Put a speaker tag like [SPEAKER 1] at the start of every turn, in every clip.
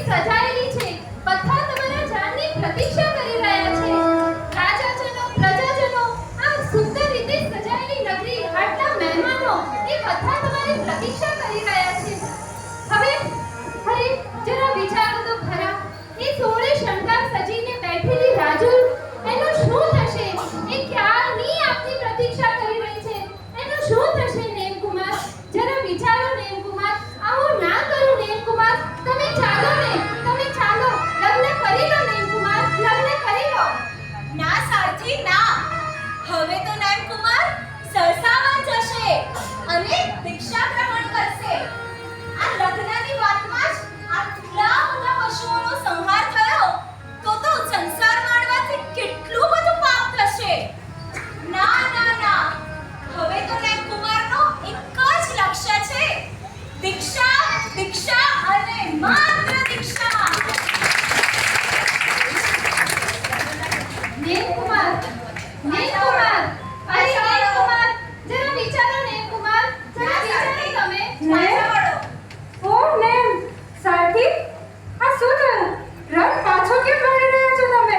[SPEAKER 1] સજાયેલી છે. બધા તમારા જાનની પ્રતીક્ષા કરી રહ્યા છે. રાજાજનો, પ્રજાજનો, આ સુંદર રીતે સજાયેલી નગરી, આટલા મહેમાનો, એ બધા તમારી પ્રતીક્ષા કરી રહ્યા છે. હવે જરા વિચારો તો ખરા, એ 16 શણગાર સજીને બેઠેલી રાજુલ, એનું શું થશે? એ ક્યારની આપની પ્રતીક્ષા કરી રહી છે. એનું શું થશે નેમકુમાર? જરા વિચારો નેમકુમાર. આવું ના કરો નેમકુમાર. તમે ચાલો ને, તમે ચાલો. લગ્ન કરી લો નેમકુમાર, લગ્ન કરી લો.
[SPEAKER 2] ના સારથી ના. હવે તો નેમકુમાર સરસામાં જશે અને દીક્ષા ગ્રહણ કરશે. આ લગ્નની વાતમાં જ આટલા બધા પશુઓનો સંહાર થયો તો સંસાર માણવાથી કેટલું બધું પાપ થશે. ના ના ના, હવે તો નેમકુમારનો એક જ લક્ષ્ય છે, દીક્ષા, દીક્ષા અને માત્ર દીક્ષા.
[SPEAKER 1] નેમકુમાર, નેમકુમાર, અરે નેમકુમાર, જરા વિચારો નેમકુમાર, જરા વિચારો તમે.
[SPEAKER 2] પાછા વળો.
[SPEAKER 3] ઓ નેમ, સારથી, આ શું થયું? રથ પાછો કેમ વળી રહ્યા છો તમે?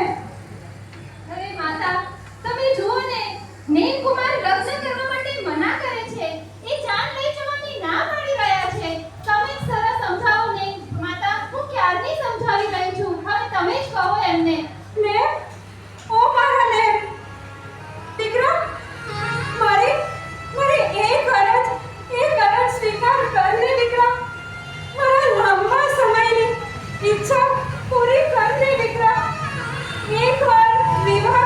[SPEAKER 1] અરે માતા, તમે જુઓ ને, નેમકુમાર લગ્ન કરવા માટે મના કરે છે. એ જાન લઈ જવાની ના પાડી રહ્યા છે. તમે જ સરસ સમજાવો ને માતા. હું ક્યારની સમજાવી રહી છું, હવે તમે જ કહો એમને.
[SPEAKER 3] નેમ, ઓ મારા નેમ, દીકરા, મારી એક અરજ સ્વીકાર કર ને દીકરા. મારા લાંબા સમયની ઈચ્છા પૂરી કર ને દીકરા. એકવાર વિવાહ